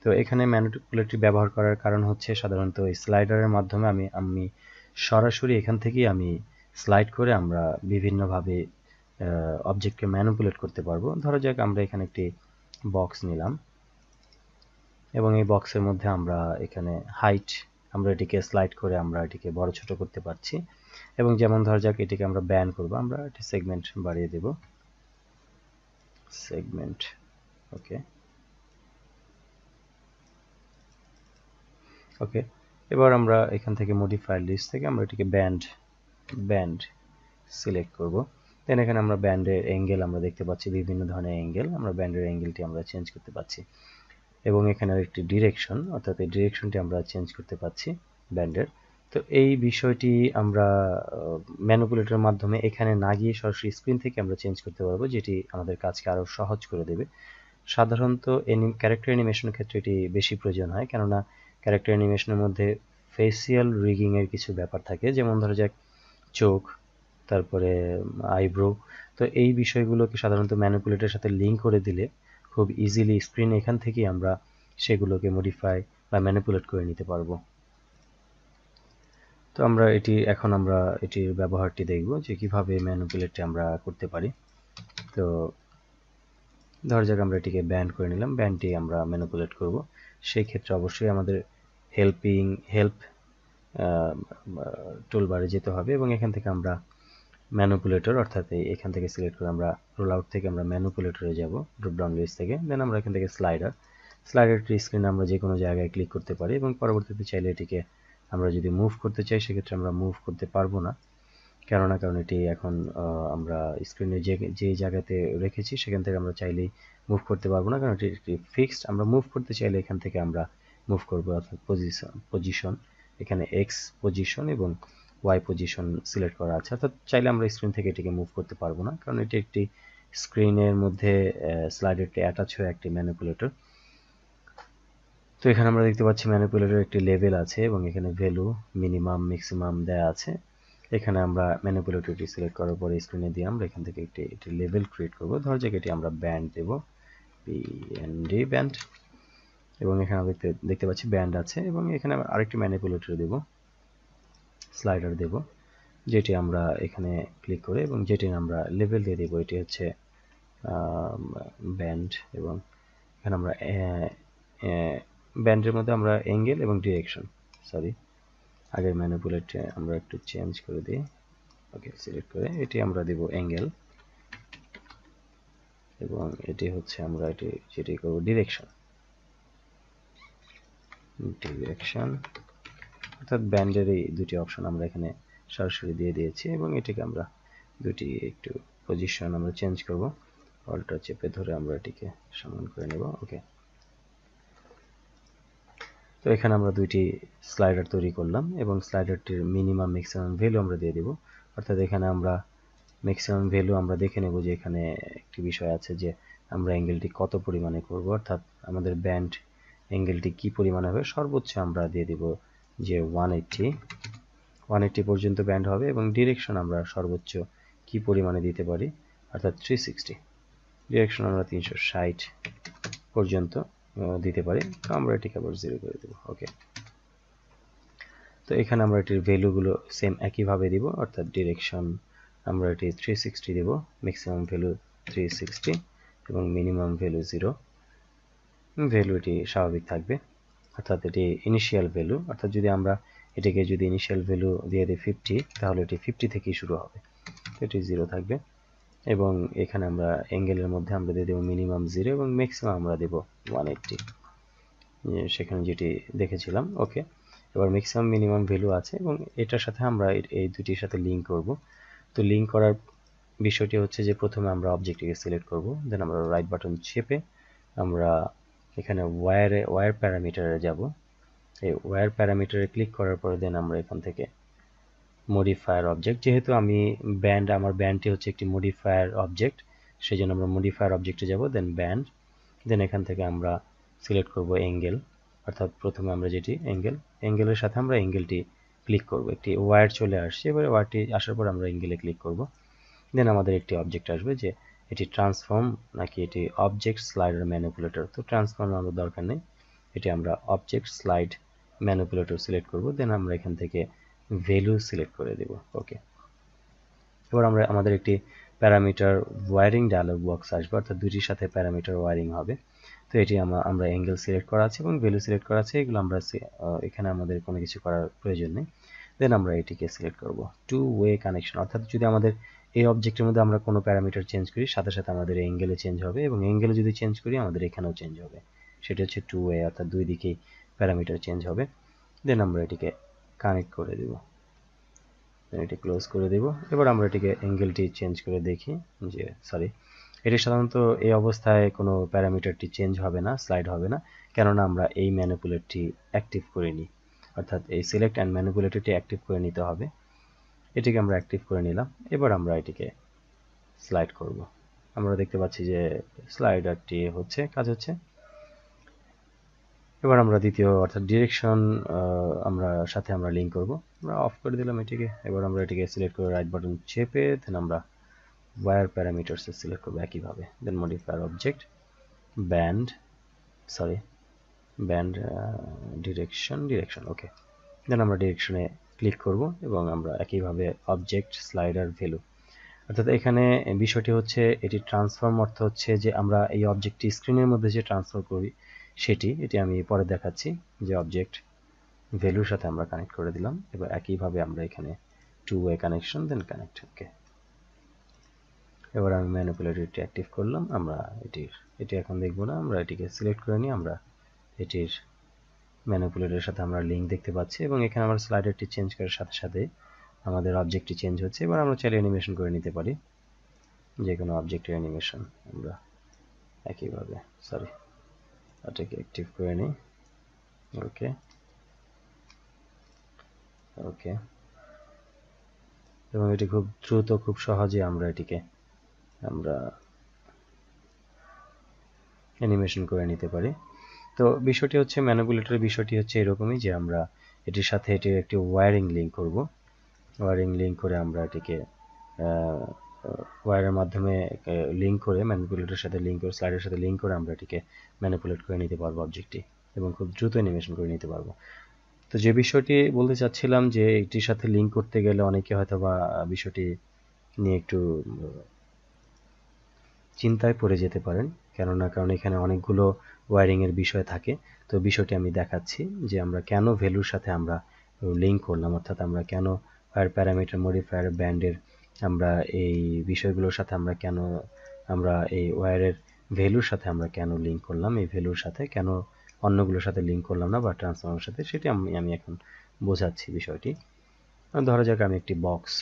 তো এখানে ম্যানিপুলেটর ব্যবহার করার কারণ হচ্ছে সাধারণত এই স্লাইডারের মাধ্যমে আমি সরাসরি এখান থেকেই আমি স্লাইড করে আমরা বিভিন্নভাবে অবজেক্টকে ম্যানিপুলেট করতে পারবো। ধরো যাক আমরা এখানে একটি বক্স নিলাম এবং এই বক্সের মধ্যে আমরা এখানে হাইট আমরা এটিকে স্লাইড করে আমরা এটিকে বড় ছোট করতে পারছি। এবং যেমন ধরা যাক এটিকে আমরা ব্যান করব, আমরা একটি সেগমেন্ট বাড়িয়ে দেব, সেগমেন্ট, ওকে ওকে। এবার আমরা এখান থেকে মডিফায়ার লিস্ট থেকে আমরা এটিকে ব্যান্ড সিলেক্ট করব। দেন এখানে আমরা ব্যান্ডের অ্যাঙ্গেল আমরা দেখতে পাচ্ছি, বিভিন্ন ধরনের অ্যাঙ্গেল, আমরা ব্যান্ডের অ্যাঙ্গেলটি আমরা চেঞ্জ করতে পাচ্ছি। এবং এখানে একটি ডিরেকশন, অর্থাৎ এই ডিরেকশনটি আমরা চেঞ্জ করতে পাচ্ছি ব্যান্ডের। তো এই বিষয়টি আমরা ম্যানিপুলেটরের মাধ্যমে এখানে না গিয়ে সরাসরি স্ক্রিন থেকে আমরা চেঞ্জ করতে পারবো, যেটি আমাদের কাজকে আরও সহজ করে দেবে। সাধারণত ক্যারেক্টার অ্যানিমেশনের ক্ষেত্রে এটি বেশি প্রয়োজন হয়, কেননা ক্যারেক্টার অ্যানিমেশনের মধ্যে ফেসিয়াল রিগিংয়ের কিছু ব্যাপার থাকে, যেমন ধরা যাক চোখ, তারপরে আইব্রো। তো এই বিষয়গুলোকে সাধারণত ম্যানিপুলেটরের সাথে লিঙ্ক করে দিলে খুব ইজিলি স্ক্রিন এখান থেকেই আমরা সেগুলোকে মডিফাই বা ম্যানিপুলেট করে নিতে পারবো। তো আমরা এখন আমরা এটির ব্যবহারটি দেখব যে কিভাবে ম্যানিপুলেটটি আমরা করতে পারি। তো ধরা যাক আমরা এটিকে ব্যান্ড করে নিলাম, ব্যান্ডটি আমরা ম্যানিপুলেট করব। সেই ক্ষেত্রে অবশ্যই আমাদের হেল্প টুলবারে যেতে হবে এবং এখান থেকে আমরা ম্যানিপুলেটর, অর্থাৎ এখান থেকে সিলেক্ট করে আমরা রোল আউট থেকে আমরা ম্যানিপুলেটরে যাব ড্রপডাউন লিস্ট থেকে। দেন আমরা এখান থেকে স্লাইডারটির স্ক্রিনে আমরা যে কোনো জায়গায় ক্লিক করতে পারি এবং পরবর্তীতে চাইলে এটিকে আমরা যদি মুভ করতে চাই সেক্ষেত্রে আমরা মুভ করতে পারবো না, কারণ এটি এখন আমরা স্ক্রিনে যে জায়গাতে রেখেছি সেখান থেকে আমরা চাইলেই মুভ করতে পারবো না, কারণ এটি ফিক্সড। আমরা মুভ করতে চাইলে এখান থেকে আমরা মুভ করবো, অর্থাৎ পজিশন, এখানে এক্স পজিশন এবং ওয়াই পজিশন সিলেক্ট করা আছে, অর্থাৎ চাইলে আমরা স্ক্রিন থেকে এটিকে মুভ করতে পারবো না, কারণ এটি একটি স্ক্রিনের মধ্যে স্লাইডারটি অ্যাটাচ হয়ে একটি ম্যানিপুলেটর। তো এখানে আমরা দেখতে পাচ্ছি ম্যানিপুলেটর একটি লেভেল আছে এবং এখানে ভ্যালু, মিনিমাম, ম্যাক্সিমাম দেয়া আছে। এখানে আমরা ম্যানিপুলেটরটি সিলেক্ট করার পরে স্ক্রিনে দিয়ে আমরা এখান থেকে একটি লেভেল ক্রিয়েট করব। ধর যে এটি আমরা ব্যান্ড দেব, বিএনডি ব্যান্ড, এবং এখানে দেখতে পাচ্ছি ব্যান্ড আছে এবং এখানে আরেকটি ম্যানিপুলেটর দেব, স্লাইডার দেব, যেটি আমরা এখানে ক্লিক করে এবং যেটি আমরা লেভেল দিয়ে দেব, এটি হচ্ছে ব্যান্ড। এবং এখানে আমরা ব্যান্ডের মধ্যে আমরা অ্যাঙ্গেল এবং ডিরেকশন, আগের ম্যানিপুলেটে আমরা একটু চেঞ্জ করে দিই, ওকে সিলেক্ট করে এটি আমরা দেব অ্যাঙ্গেল এবং এটি হচ্ছে আমরা যেটি করব ডিরেকশন, অর্থাৎ ব্যান্ডের এই দুটি অপশন আমরা এখানে সরাসরি দিয়ে দিয়েছি এবং এটিকে আমরা দুটি একটু পজিশন আমরা চেঞ্জ করব, অল্টার চেপে ধরে আমরা এটিকে সমান করে নেব, ওকে। তো এখানে আমরা দুইটি স্লাইডার তৈরি করলাম এবং স্লাইডারটির মিনিমাম ম্যাক্সিমাম ভ্যালু আমরা দিয়ে দেব, অর্থাৎ এখানে আমরা ম্যাক্সিমাম ভ্যালু আমরা দেখে নেব যে এখানে একটি বিষয় আছে যে আমরা অ্যাঙ্গেলটি কত পরিমাণে করব, অর্থাৎ আমাদের ব্যান্ড অ্যাঙ্গেলটি কি পরিমাণে হবে, সর্বোচ্চ আমরা দিয়ে দেব যে 180 পর্যন্ত ব্যান্ড হবে এবং ডিরেকশন আমরা সর্বোচ্চ কি পরিমাণে দিতে পারি, অর্থাৎ 360, ডিরেকশন আমরা 360 পর্যন্ত দিতে পারি। তো আমরা এটিকে আবার 0 করে দেব, ওকে। তো এখানে আমরা এটির ভ্যালুগুলো সেম একইভাবে দিব, অর্থাৎ ডিরেকশন আমরা এটি 360 দেব, ম্যাক্সিমাম ভ্যালু 360 এবং মিনিমাম ভ্যালু 0, ভ্যালু এটি স্বাভাবিক থাকবে, অর্থাৎ এটি ইনিশিয়াল ভ্যালু, অর্থাৎ যদি আমরা এটিকে ইনিশিয়াল ভ্যালু দিয়ে দিই 50, তাহলে এটি 50 থেকেই শুরু হবে, এটি 0 থাকবে। এবং এখানে আমরা অ্যাঙ্গেলের মধ্যে আমরা দিয়ে দেব মিনিমাম 0 এবং ম্যাক্সিমাম আমরা দেব 180, সেখানে যেটি দেখেছিলাম, ওকে। এবার ম্যাক্সিমাম মিনিমাম ভ্যালু আছে এবং এটার সাথে আমরা এই দুটির সাথে লিঙ্ক করব। তো লিঙ্ক করার বিষয়টি হচ্ছে যে প্রথমে আমরা অবজেক্টটিকে সিলেক্ট করব, দেন আমরা রাইট বাটন চেপে আমরা এখানে ওয়্যার প্যারামিটারে যাব, এই ওয়্যার প্যারামিটারে ক্লিক করার পরে দেন আমরা এখান থেকে মডিফায়ার অবজেক্ট, যেহেতু আমার ব্যান্ডটি হচ্ছে একটি মডিফায়ার অবজেক্ট, সেই জন্য আমরা মডিফায়ার অবজেক্টে যাব, দেন ব্যান্ড, দেন এখান থেকে আমরা সিলেক্ট করব অ্যাঙ্গেল, অর্থাৎ প্রথমে আমরা যেটি অ্যাঙ্গেলের সাথে আমরা অ্যাঙ্গেলটি ক্লিক করব, একটি ওয়্যার চলে আসছে, এবারে ওয়্যারটি আসার পর আমরা অ্যাঙ্গেলে ক্লিক করব, দেন আমাদের একটি অবজেক্ট আসবে যে এটি ট্রান্সফর্ম নাকি এটি অবজেক্ট স্লাইডার ম্যানিপুলেটর। তো ট্রান্সফর্ম আমাদের দরকার নেই, এটি আমরা অবজেক্ট স্লাইড ম্যানিপুলেটর সিলেক্ট করব, দেন আমরা এখান থেকে ভ্যালু সিলেক্ট করে দেব। ওকে, এবার আমরা আমাদের একটি প্যারামিটার ওয়্যারিং ডায়লগ বক্স আসবে, অর্থাৎ দুটির সাথে প্যারামিটার ওয়্যারিং হবে। তো এটি আমরা অ্যাঙ্গেল সিলেক্ট করা আছে এবং ভ্যালু সিলেক্ট করা আছে, এগুলো আমরা এখানে আমাদের কোনো কিছু করার প্রয়োজন নেই। দেন আমরা এটিকে সিলেক্ট করব টু ওয়ে কানেকশন, অর্থাৎ যদি আমাদের এই অবজেক্টের মধ্যে আমরা কোনো প্যারামিটার চেঞ্জ করি, সাথে সাথে আমাদের অ্যাঙ্গেলে চেঞ্জ হবে, এবং অ্যাঙ্গেলে যদি চেঞ্জ করি আমাদের এখানেও চেঞ্জ হবে। সেটা হচ্ছে টু ওয়ে, অর্থাৎ দুই দিকেই প্যারামিটার চেঞ্জ হবে। দেন আমরা এটিকে কানেক্ট করে দেব, এটি ক্লোজ করে দেব। এবার আমরা এটিকে অ্যাঙ্গেলটি চেঞ্জ করে দেখি যে এটি সাধারণত এই অবস্থায় কোনো প্যারামিটারটি চেঞ্জ হবে না, স্লাইড হবে না, কেননা আমরা এই ম্যানিপুলেটরটি অ্যাক্টিভ করিনি, অর্থাৎ এই সিলেক্ট অ্যান্ড ম্যানিপুলেটরটি অ্যাক্টিভ করে নিতে হবে। এটিকে আমরা অ্যাক্টিভ করে নিলাম। এবার আমরা এটিকে স্লাইড করব। আমরা দেখতে পাচ্ছি যে স্লাইডারটি কাজ হচ্ছে। এবার আমরা দ্বিতীয় অর্থাৎ ডিরেকশন সাথে আমরা লিঙ্ক করব। আমরা অফ করে দিলাম এটিকে। এবার আমরা এটিকে সিলেক্ট করে রাইট বাটন চেপে দেন আমরা ওয়্যার প্যারামিটারস সিলেক্ট করব একইভাবে। Then modifier object band direction okay. Then আমরা ডিরেকশনে ক্লিক করব এবং আমরা একইভাবে অবজেক্ট স্লাইডার ভ্যালু, অর্থাৎ এখানে বিষয়টি হচ্ছে এটি ট্রান্সফর্ম অর্থ হচ্ছে যে আমরা এই অবজেক্টটি স্ক্রিনের মধ্যে যে ট্রান্সফার করি এটি আমি পরে দেখাচ্ছি, যে অবজেক্ট ভ্যালুর সাথে আমরা কানেক্ট করে দিলাম। এবার একইভাবে আমরা এখানে two way connection then connect. Okay, এবার আমি ম্যানিপুলেটরটি অ্যাক্টিভ করলাম। আমরা এটি এখন দেখব না, আমরা এটিকে সিলেক্ট করে নিই। আমরা এটির ম্যানিপুলেটরের সাথে আমরা লিঙ্ক দেখতে পাচ্ছি এবং এখানে আমরা স্লাইডারটি চেঞ্জ করার সাথে সাথে আমাদের অবজেক্টটি চেঞ্জ হচ্ছে। এবার আমরা চাইলে অ্যানিমেশন করে নিতে পারি, যে কোনো অবজেক্টের অ্যানিমেশন আমরা একইভাবে এটাকে অ্যাক্টিভ করে নিই। ওকে ওকে, এবং এটি খুব দ্রুত খুব সহজে আমরা এটিকে অ্যানিমেশন করে নিতে পারি। তো বিষয়টি হচ্ছে ম্যানিপুলেটরের বিষয়টি হচ্ছে এরকমই যে আমরা এটির সাথে এটির একটি ওয়্যারিং লিঙ্ক করব। ওয়্যারিং লিঙ্ক করে আমরা এটিকে ওয়্যারের মাধ্যমে লিঙ্ক করে ম্যানিপুলেটরের সাথে লিঙ্ক করে স্লাইডের সাথে লিঙ্ক করে আমরা এটিকে ম্যানিপুলেট করে নিতে পারবো অবজেক্টটি, এবং খুব দ্রুত অ্যানিমেশন করে নিতে পারবো। তো যে বিষয়টি বলতে চাচ্ছিলাম যে এটির সাথে লিঙ্ক করতে গেলে অনেকে হয়তো বা বিষয়টি নিয়ে একটু চিন্তায় পড়ে যেতে পারেন, কারণ এখানে অনেকগুলো ওয়্যারিং এর বিষয় থাকে। তো বিষয়টি আমি দেখাচ্ছি যে আমরা কেন ভ্যালুর সাথে আমরা লিঙ্ক করলাম, অর্থাৎ আমরা কেন ওয়্যার প্যারামিটার মডিফায়ার ব্যান্ডের আমরা এই বিষয়গুলোর সাথে আমরা এই ওয়্যারের ভ্যালুর সাথে আমরা কেন লিঙ্ক করলাম, এই ভ্যালুর সাথে কেন অন্যগুলোর সাথে লিঙ্ক করলাম না বা ট্রান্সফর্মারের সাথে, সেটি আমি এখন বোঝাচ্ছি বিষয়টি। ধরা যাক আমি একটি বক্স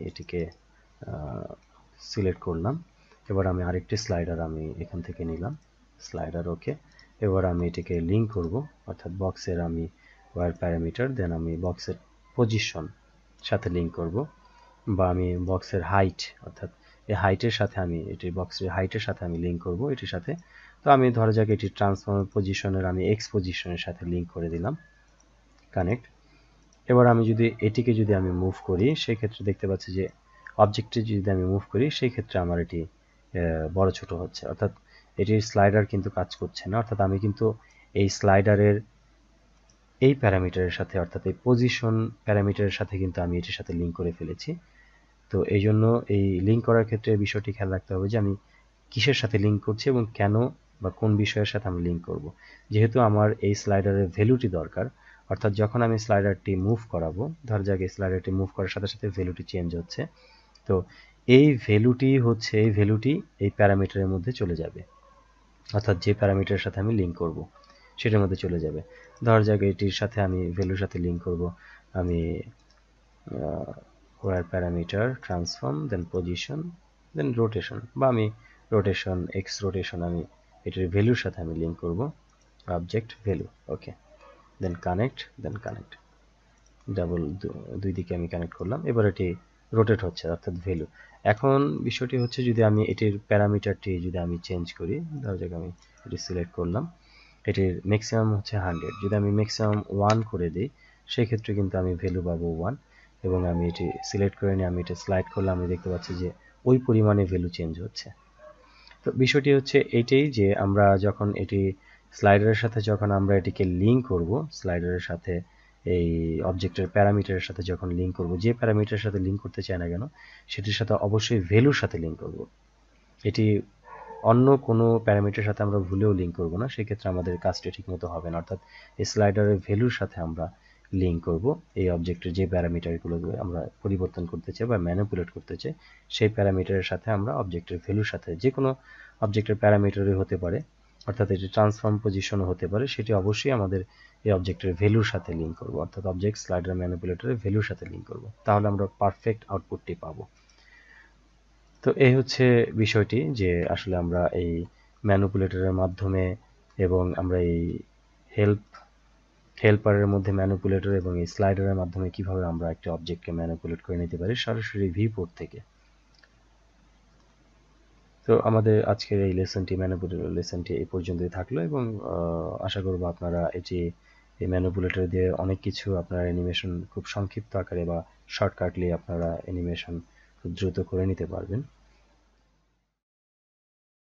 এটিকে সিলেক্ট করলাম। এবার আমি আরেকটি স্লাইডার এখান থেকে নিলাম, স্লাইডার ওকে। এবার আমি এটিকে লিঙ্ক করব, অর্থাৎ বক্সের আমি ওয়্যার প্যারামিটার দেন আমি বক্সের পজিশন সাথে লিঙ্ক করব, বা আমি বক্সের হাইট অর্থাৎ এই হাইটের সাথে এটি বক্সের হাইটের সাথে আমি লিঙ্ক করব এটির সাথে। তো আমি ধরা যাক এটি ট্রান্সফর্মার পজিশনের আমি এক্স পজিশনের সাথে লিঙ্ক করে দিলাম, কানেক্ট। এবার আমি এটিকে যদি আমি মুভ করি, সেই ক্ষেত্রে দেখতে পাচ্ছি যে অবজেক্টটি যদি আমি মুভ করি সেই ক্ষেত্রে আমার এটি বড় ছোট হচ্ছে, অর্থাৎ এটির স্লাইডার কিন্তু কাজ করছে না। অর্থাৎ আমি কিন্তু এই স্লাইডারের এই প্যারামিটারের সাথে, অর্থাৎ এই পজিশন প্যারামিটারের সাথে কিন্তু আমি এটির সাথে লিঙ্ক করে ফেলেছি। তো এই জন্য এই লিঙ্ক করার ক্ষেত্রে বিষয়টি খেয়াল রাখতে হবে যে আমি কিসের সাথে লিঙ্ক করছি এবং কেন বা কোন বিষয়ের সাথে আমি লিঙ্ক করব। যেহেতু আমার এই স্লাইডারের ভ্যালুটি দরকার, অর্থাৎ যখন আমি স্লাইডারটি মুভ করাবো, ধর যাক এই স্লাইডারটি মুভ করার সাথে সাথে ভ্যালুটি চেঞ্জ হচ্ছে, তো এই ভ্যালুটি এই প্যারামিটারের মধ্যে চলে যাবে, অর্থাৎ যে প্যারামিটারের সাথে আমি লিঙ্ক করব সেটার মধ্যে চলে যাবে। ধর যাক এটির সাথে আমি ভ্যালুর সাথে লিঙ্ক করব আমি ওয়্যার প্যারামিটার ট্রান্সফর্ম দেন পজিশন দেন রোটেশন, বা আমি রোটেশন এক্স রোটেশন আমি এটির ভ্যালুর সাথে আমি লিঙ্ক করব অবজেক্ট ভ্যালু। ওকে, দেন কানেক্ট দুই দিকে আমি কানেক্ট করলাম। এবার এটি রোটেট হচ্ছে, অর্থাৎ ভ্যালু। এখন বিষয়টি হচ্ছে যদি আমি এটির প্যারামিটারটি যদি আমি চেঞ্জ করি, ধরা যাক আমি এটি সিলেক্ট করলাম, এটির ম্যাক্সিমাম হচ্ছে 100, যদি আমি ম্যাক্সিমাম 1 করে দিই সেই ক্ষেত্রে কিন্তু আমি ভ্যালু পাবো 1, এবং আমি এটি সিলেক্ট করে নিয়ে আমি এটা স্লাইড করলে আমি দেখতে পাচ্ছি যে ওই পরিমাণে ভ্যালু চেঞ্জ হচ্ছে। তো বিষয়টি হচ্ছে এটাই যে আমরা যখন এটি স্লাইডারের সাথে যখন আমরা এটিকে লিঙ্ক করব, স্লাইডারের সাথে এই অবজেক্টের প্যারামিটারের সাথে যখন লিঙ্ক করব, যে প্যারামিটারের সাথে লিঙ্ক করতে চাই না কেন সেটির সাথে অবশ্যই ভ্যালুর সাথে লিঙ্ক করব। এটি অন্য কোনো প্যারামিটারের সাথে আমরা ভুলেও লিঙ্ক করব না, সেক্ষেত্রে আমাদের কাজটি ঠিকমতো হবে না। অর্থাৎ এই স্লাইডারের ভ্যালুর সাথে আমরা লিঙ্ক করব এই অবজেক্টের যে প্যারামিটারগুলো আমরা পরিবর্তন করতে চাই বা ম্যানিপুলেট করতে চাই, সেই প্যারামিটারের সাথে আমরা অবজেক্টের ভ্যালুর সাথে, যে কোনো অবজেক্টের প্যারামিটারই হতে পারে, অর্থাৎ এটি ট্রান্সফর্ম পজিশনও হতে পারে, সেটি অবশ্যই আমাদের এই অবজেক্টের ভ্যালুর সাথে লিঙ্ক করব, অর্থাৎ অবজেক্ট স্লাইডার ম্যানিপুলেটরের ভ্যালুর সাথে লিঙ্ক করব, তাহলে আমরা পারফেক্ট আউটপুটটি পাবো। তো এই হচ্ছে বিষয়টি যে আসলে আমরা এই ম্যানিপুলেটরের মাধ্যমে এবং আমরা এই হেল্পারের মধ্যে ম্যানিপুলেটর এবং এই স্লাইডারের মাধ্যমে কিভাবে আমরা একটা অবজেক্টকে ম্যানিপুলেট করে নিতে পারি সরাসরি ভিউপোর্ট থেকে। তো আমাদের আজকের এই ম্যানিপুলেটর লেসনটি এই পর্যন্তই থাকলো, এবং আশা করব আপনারা এই ম্যানিপুলেটর দিয়ে অনেক কিছু আপনারা অ্যানিমেশন খুব সংক্ষিপ্ত আকারে বা শর্টকাটলি আপনারা অ্যানিমেশন খুব দ্রুত করে নিতে পারবেন।